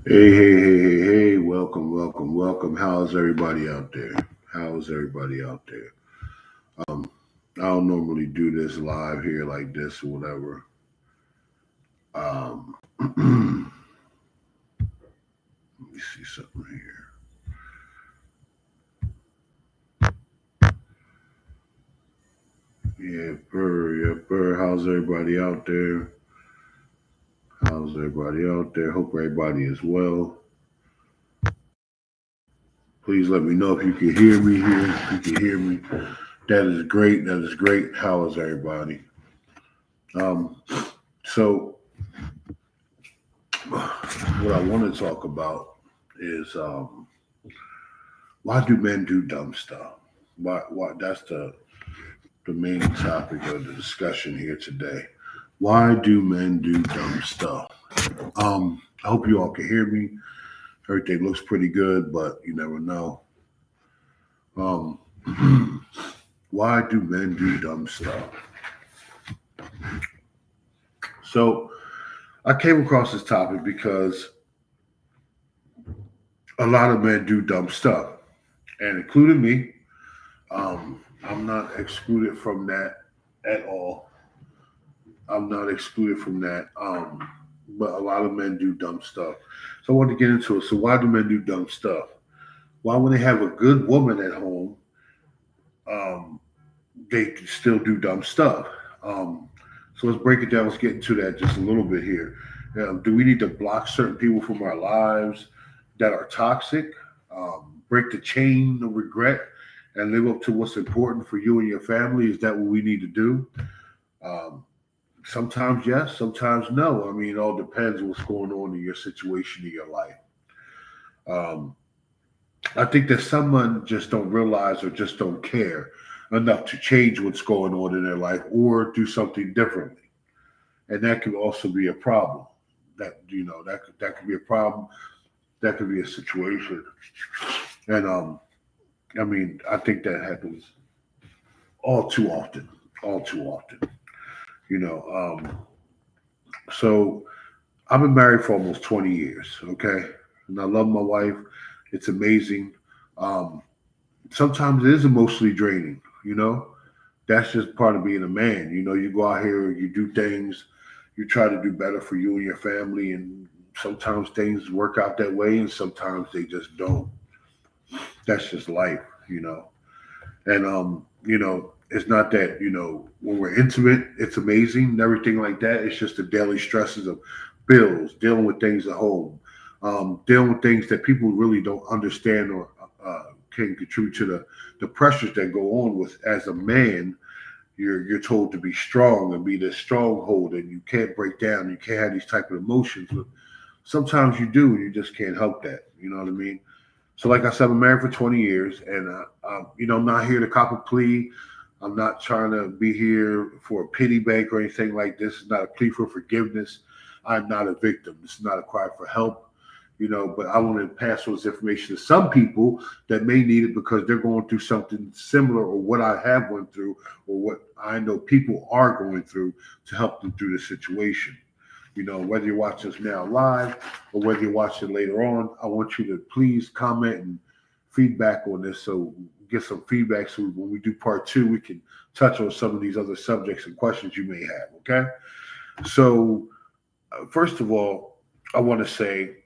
Hey. Welcome. How's everybody out there? How's everybody out there? Um, I don't normally do this live here like this or whatever. Let me see something here. Yeah, how's everybody out there? How's everybody out there? Hope everybody is well. Please let me know if you can hear me here. If you can hear me, that is great. That is great. How is everybody? Um, so what I want to talk about is why do men do dumb stuff? Why that's the main topic of the discussion here today. Why do men do dumb stuff? I hope you all can hear me. Everything looks pretty good, but you never know. Um, why do men do dumb stuff? So I came across this topic because a lot of men do dumb stuff, and including me. I'm not excluded from that at all. I'm not excluded from that. But a lot of men do dumb stuff. So I want to get into it. So why do men do dumb stuff? Why, when they have a good woman at home, um, they still do dumb stuff? Um, so let's break it down. Let's get into that just a little bit here. Do we need to block certain people from our lives that are toxic? Break the chain of regret and live up to what's important for you and your family? Is that what we need to do? Um, Sometimes yes, sometimes no. I mean, it all depends what's going on in your situation in your life. Um, I think that someone just don't realize or just don't care enough to change what's going on in their life or do something differently, and that could also be a problem. That could be a problem. That could be a situation, and I mean, I think that happens all too often, all too often. You know, so I've been married for almost 20 years, okay? And I love my wife. It's amazing. Um, Sometimes it is emotionally draining, you know? That's just part of being a man. You know, you go out here, you do things, you try to do better for you and your family, and sometimes things work out that way, and sometimes they just don't. That's just life, you know? And, it's not that, when we're intimate, it's amazing and everything like that. It's just the daily stresses of bills, dealing with things at home, dealing with things that people really don't understand or can contribute to the pressures that go on with as a man. You're told to be strong and be this stronghold, and you can't break down. You can't have these type of emotions. But sometimes you do, and you just can't help that. You know what I mean? So, like I said, I'm married for 20 years, and I'm not here to cop a plea. I'm not trying to be here for a pity bank or anything like this. It's not a plea for forgiveness. I'm not a victim. This is not a cry for help. But I want to pass those information to some people that may need it because they're going through something similar or what I have went through or what I know people are going through to help them through the situation. Whether you're watching us now live or whether you're watching later on, I want you to please comment and feedback on this so get some feedback so when we do part two, we can touch on some of these other subjects and questions you may have. Okay. So, first of all, I want to say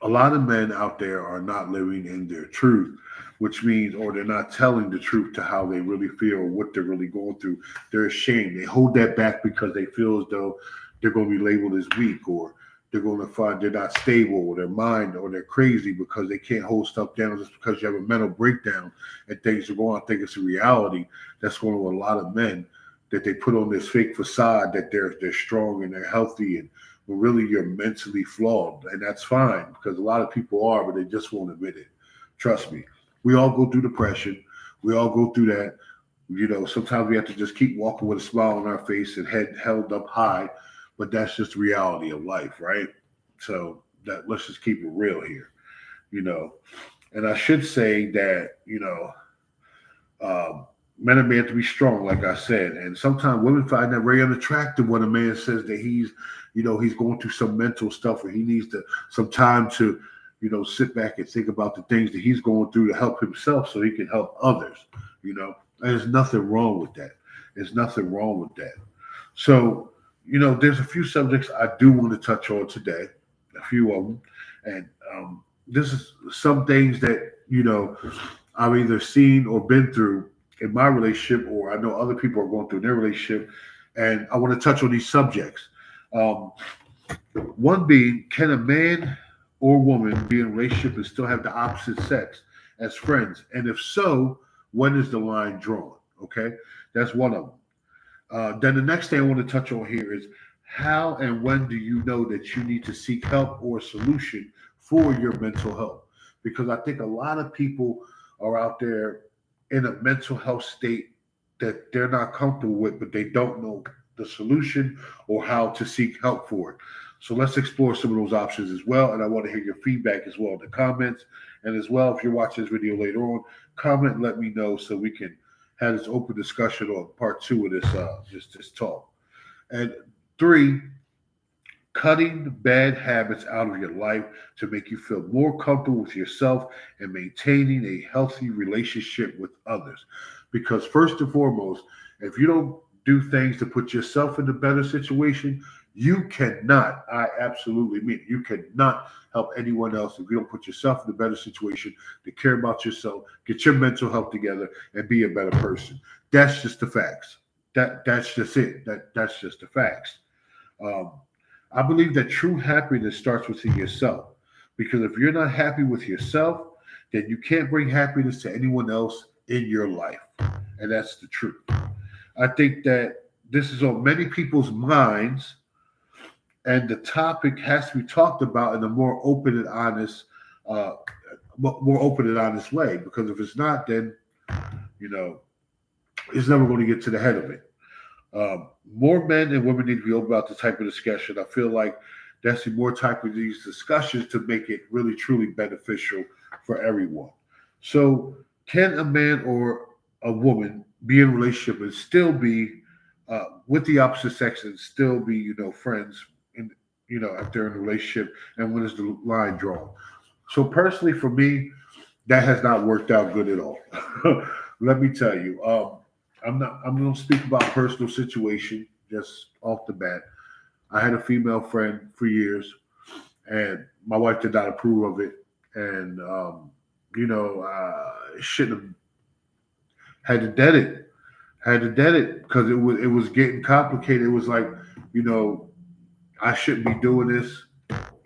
a lot of men out there are not living in their truth, which means, or they're not telling the truth to how they really feel or what they're really going through. They're ashamed. They hold that back because they feel as though they're going to be labeled as weak or they're going to find they're not stable or their mind or they're crazy because they can't hold stuff down just because you have a mental breakdown and things are going on. I think it's a reality that's going on with a lot of men that they put on this fake facade that they're strong and they're healthy and when really you're mentally flawed, and that's fine because a lot of people are, but they just won't admit it. Trust me, we all go through depression. We all go through that. Sometimes we have to just keep walking with a smile on our face and head held up high, but that's just the reality of life, right? So that let's just keep it real here, you know. And I should say that, um, Men are meant to be strong, like I said. And sometimes women find that very unattractive when a man says that he's going through some mental stuff or he needs some time to, sit back and think about the things that he's going through to help himself so he can help others, And there's nothing wrong with that. There's nothing wrong with that. So, there's a few subjects I do want to touch on today, a few of them. And this is some things that, I've either seen or been through in my relationship, or I know other people are going through in their relationship. And I want to touch on these subjects. Um, One being, can a man or woman be in a relationship and still have the opposite sex as friends? And if so, when is the line drawn? Okay, that's one of them. Then the next thing I want to touch on here is how and when do you know that you need to seek help or a solution for your mental health? Because I think a lot of people are out there in a mental health state that they're not comfortable with, but they don't know the solution or how to seek help for it. So let's explore some of those options as well. And I want to hear your feedback as well in the comments. And as well, if you're watching this video later on, comment and let me know so we can have this open discussion on part two of this talk. And three, cutting bad habits out of your life to make you feel more comfortable with yourself and maintaining a healthy relationship with others. Because first and foremost, if you don't do things to put yourself in a better situation, you cannot, I absolutely mean it, you cannot help anyone else if you don't put yourself in a better situation to care about yourself, get your mental health together, and be a better person. That's just the facts. That's just it. That's just the facts. Um, I believe that true happiness starts within yourself. Because if you're not happy with yourself, then you can't bring happiness to anyone else in your life. And that's the truth. I think that this is on many people's minds, and the topic has to be talked about in a uh, more open and honest way. Because if it's not, then you know it's never going to get to the head of it. More men and women need to be open about the type of discussion. I feel like that's the more type of these discussions to make it really truly beneficial for everyone. So, can a man or a woman be in a relationship and still be with the opposite sex and still be, friends? In if they're in a relationship, and when is the line drawn? So, personally, for me, that has not worked out good at all. Let me tell you. I'm going to speak about personal situation just off the bat. I had a female friend for years, and my wife did not approve of it, and shouldn't have had to dead it, because it was getting complicated. It was like, you know, I shouldn't be doing this,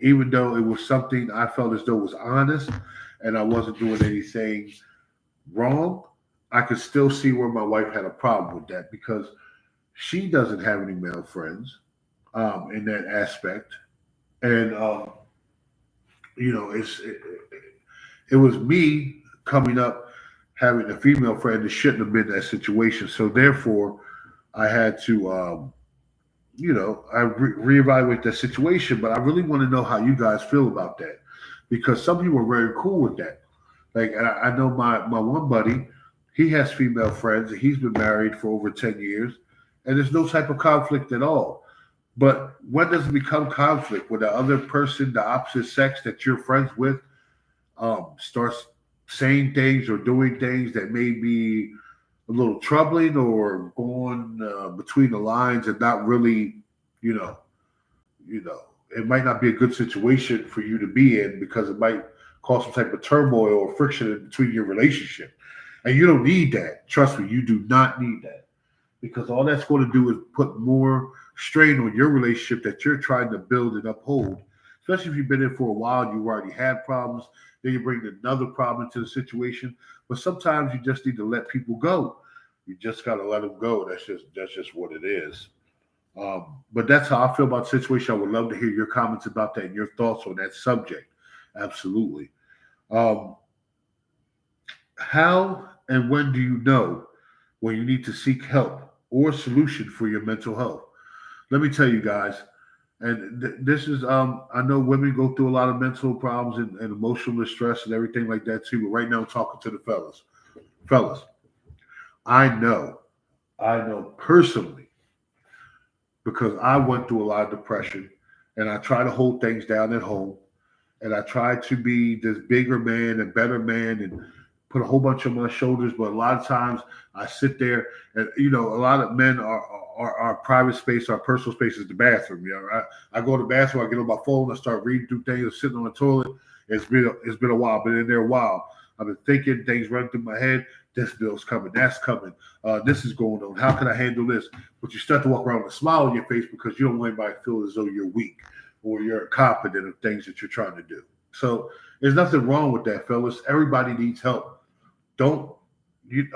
even though it was something I felt as though was honest, and I wasn't doing anything wrong. I could still see where my wife had a problem with that because she doesn't have any male friends in that aspect, and it was me coming up having a female friend that shouldn't have been in that situation. So therefore, I had to reevaluate that situation. But I really want to know how you guys feel about that because some people are very cool with that. Like I know my one buddy, he has female friends. And he's been married for over 10 years, and there's no type of conflict at all. But when does it become conflict? When the other person, the opposite sex that you're friends with, starts saying things or doing things that may be a little troubling or going between the lines and not really, you know, it might not be a good situation for you to be in because it might cause some type of turmoil or friction in between your relationship. And you don't need that. Trust me, you do not need that because all that's going to do is put more strain on your relationship that you're trying to build and uphold. Especially if you've been in for a while, you already had problems, then you bring another problem into the situation. But sometimes you just need to let people go. You just got to let them go. That's just what it is. But that's how I feel about the situation. I would love to hear your comments about that and your thoughts on that subject. Absolutely. Um, how and when do you know when you need to seek help or solution for your mental health? Let me tell you guys, and this is I know women go through a lot of mental problems and emotional distress and everything like that too. But right now, I'm talking to the fellas. Fellas, I know, I know personally because I went through a lot of depression and I try to hold things down at home and I try to be this bigger man and better man and put a whole bunch on my shoulders. But a lot of times I sit there and a lot of men are our private space, our personal space is the bathroom. I go to the bathroom, I get on my phone, I start reading through things, sitting on the toilet. It's been a while, been in there a while. I've been thinking things running through my head. This bill's coming, that's coming. This is going on. How can I handle this? But you start to walk around with a smile on your face because you don't want anybody to feel as though you're weak or you're incompetent of things that you're trying to do. So there's nothing wrong with that, fellas. Everybody needs help. Don't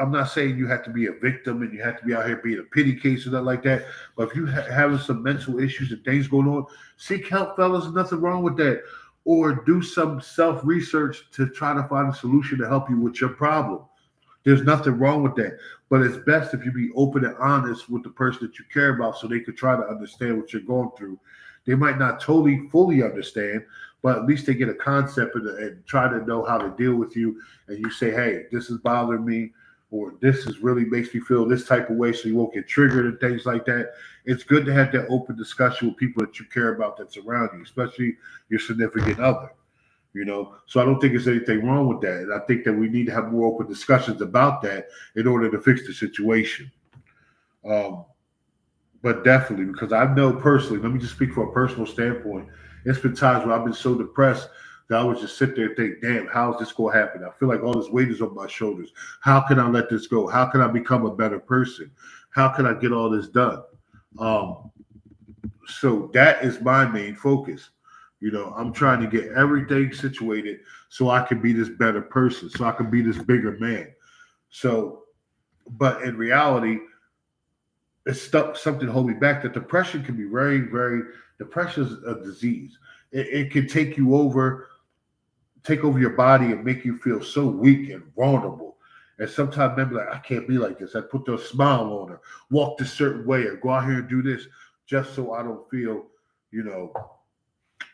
I'm not saying you have to be a victim and you have to be out here being a pity case or nothing like that. But if you having some mental issues and things going on, seek help, fellas. Nothing wrong with that. Or do some self research to try to find a solution to help you with your problem. There's nothing wrong with that. But it's best if you be open and honest with the person that you care about so they could try to understand what you're going through. They might not totally fully understand, but at least they get a concept and try to know how to deal with you. And you say, hey, this is bothering me, or this is really makes me feel this type of way so you won't get triggered and things like that. It's good to have that open discussion with people that you care about that's around you, especially your significant other. So I don't think there's anything wrong with that. And I think that we need to have more open discussions about that in order to fix the situation. Um, but definitely, because I know personally, let me just speak from a personal standpoint. It's been times where I've been so depressed that I would just sit there and think, damn, how's this going to happen? I feel like all this weight is on my shoulders. How can I let this go? How can I become a better person? How can I get all this done? Um, so that is my main focus. I'm trying to get everything situated so I can be this better person, so I can be this bigger man. So, but in reality, it's stuck something holding me back. That depression can be very, very. Depression is a disease. It can take over your body and make you feel so weak and vulnerable. And sometimes men be like, I can't be like this. I put a smile on her, walk this certain way, or go out here and do this just so I don't feel, you know,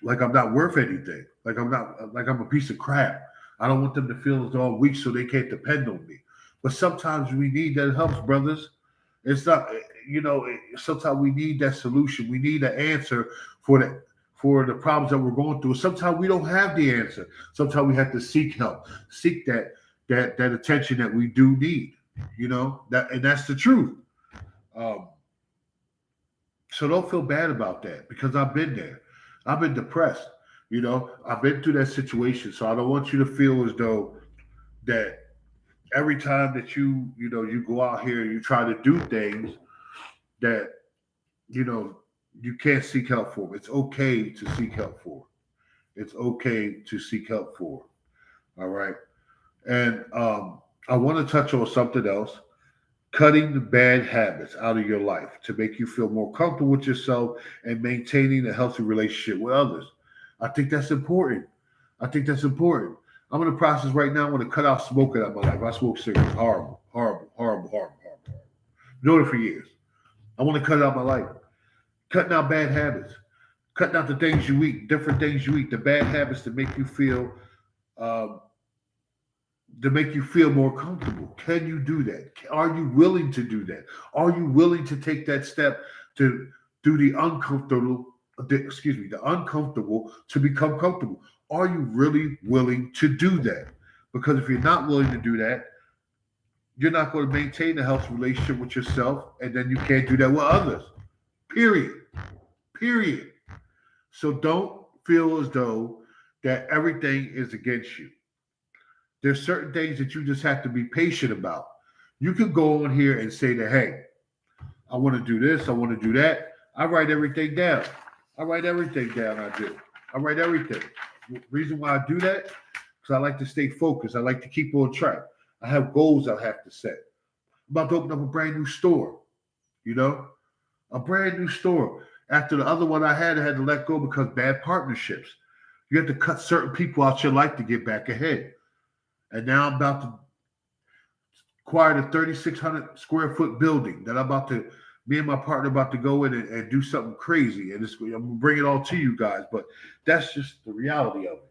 like I'm not worth anything. Like I'm a piece of crap. I don't want them to feel as though I'm weak so they can't depend on me. But sometimes we need that helps, brothers. It's not, sometimes we need that solution. We need an answer for the problems that we're going through. Sometimes we don't have the answer. Sometimes we have to seek help, seek that attention that we do need. And that's the truth. Um, so don't feel bad about that because I've been there. I've been depressed. I've been through that situation. So I don't want you to feel as though that every time that you go out here and you try to do things that you know you can't seek help for. It's okay to seek help for. It's okay to seek help for. All right. And I want to touch on something else. Cutting the bad habits out of your life to make you feel more comfortable with yourself and maintaining a healthy relationship with others. I think that's important. I think that's important. I'm in the process right now. I want to cut out smoking out of my life. I smoke cigarettes. Horrible, horrible, horrible, horrible, horrible. Doing it for years. I want to cut it out of my life. Cutting out bad habits. Cutting out the things you eat, different things you eat, the bad habits um, to make you feel more comfortable. Can you do that? Are you willing to do that? Are you willing to take that step to do the uncomfortable? The uncomfortable to become comfortable. Are you really willing to do that? Because if you're not willing to do that, you're not going to maintain a healthy relationship with yourself, and then you can't do that with others. Period. Period. So don't feel as though that everything is against you. There's certain things that you just have to be patient about. You could go on here and say that, hey, I want to do this, I want to do that. I write everything down. I write everything down. I do. I write everything. The reason why I do that, because I like to stay focused. I like to keep on track. I have goals I have to set. I'm about to open up a brand new store, a brand new store. After the other one I had to let go because bad partnerships. You have to cut certain people out your life to get back ahead. And now I'm about to acquire the 3,600 square foot building that me and my partner about to go in and do something crazy. And I'm going to bring it all to you guys, but that's just the reality of it.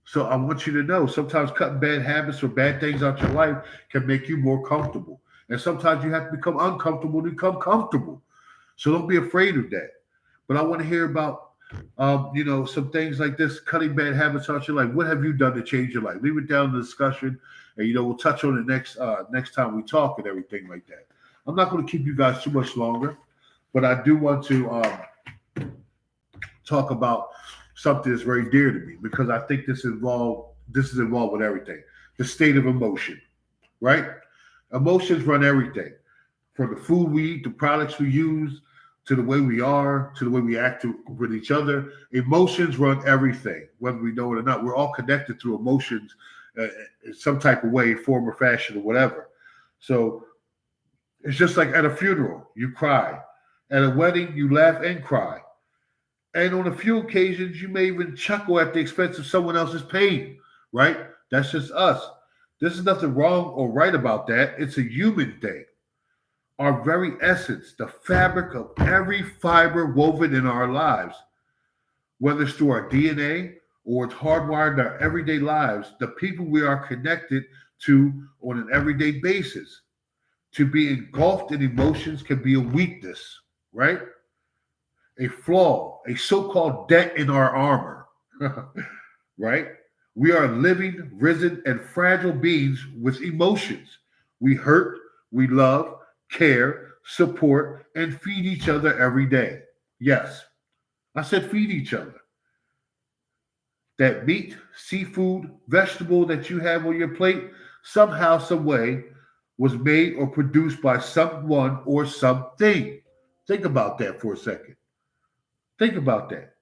So I want you to know sometimes cutting bad habits or bad things out your life can make you more comfortable. And sometimes you have to become uncomfortable to become comfortable. So don't be afraid of that. But I want to hear about, some things like this, cutting bad habits out your life. What have you done to change your life? Leave it down in the discussion, and we'll touch on it next time we talk and everything like that. I'm not going to keep you guys too much longer, but I do want to talk about something that's very dear to me because I think this is involved with everything. The state of emotion, right? Emotions run everything from the food we eat, the products we use, to the way we are, to the way we act with each other. Emotions run everything, whether we know it or not. We're all connected through emotions in some type of way, form or fashion or whatever. So it's just like at a funeral, you cry. At a wedding, you laugh and cry. And on a few occasions, you may even chuckle at the expense of someone else's pain, right? That's just us. There's nothing wrong or right about that. It's a human thing. Our very essence, the fabric of every fiber woven in our lives, whether it's through our DNA or it's hardwired in our everyday lives, the people we are connected to on an everyday basis. To be engulfed in emotions can be a weakness, right? A flaw, a so called dent in our armor, right? We are living, risen, and fragile beings with emotions. We hurt, we love, care, support, and feed each other every day. Yes, I said feed each other. That meat, seafood, vegetable that you have on your plate, somehow, some way, was made or produced by someone or something. Think about that for a second. Think about that.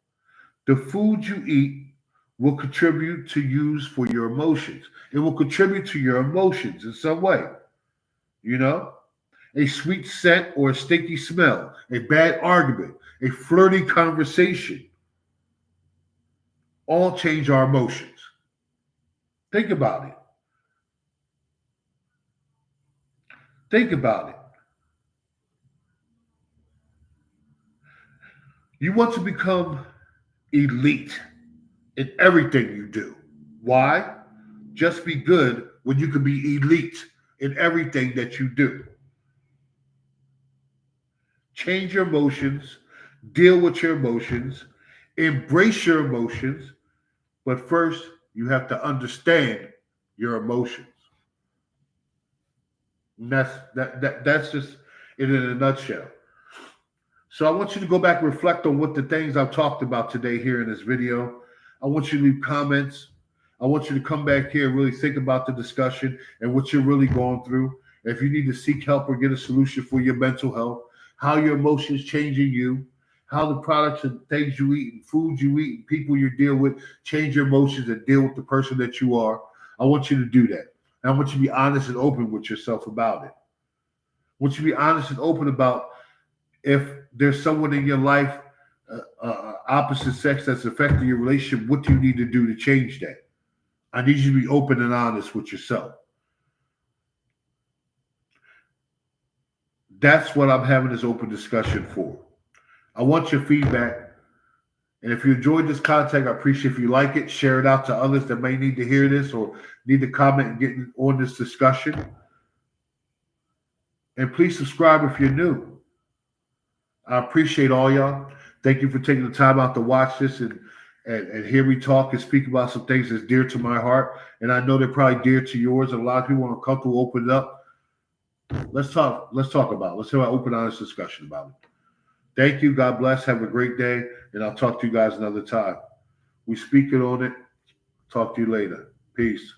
The food you eat will contribute to use for your emotions. It will contribute to your emotions in some way. You know, a sweet scent or a stinky smell, a bad argument, a flirty conversation, all change our emotions. Think about it. Think about it. You want to become elite in everything you do. Why? Just be good when you can be elite in everything that you do. Change your emotions, deal with your emotions, embrace your emotions, but first you have to understand your emotions. And that's just it in a nutshell. So I want you to go back and reflect on what the things I've talked about today here in this video. I want you to leave comments. I want you to come back here and really think about the discussion and what you're really going through. If you need to seek help or get a solution for your mental health, how your emotions changing you, how the products and things you eat and food you eat and people you deal with change your emotions and deal with the person that you are. I want you to do that. And I want you to be honest and open with yourself about it. I want you to be honest and open about if there's someone in your life, opposite sex, that's affecting your relationship, what do you need to do to change that? I need you to be open and honest with yourself. That's what I'm having this open discussion for. I want your feedback. And if you enjoyed this content, I appreciate if you like it, share it out to others that may need to hear this or need to comment and get on this discussion. And please subscribe if you're new. I appreciate all y'all. Thank you for taking the time out to watch this and hear me talk and speak about some things that's dear to my heart. And I know they're probably dear to yours. And a lot of people aren't comfortable opening up. Let's talk. Let's talk about it. Let's have an open, honest discussion about it. Thank you. God bless. Have a great day. And I'll talk to you guys another time. We speak it on it. Talk to you later. Peace.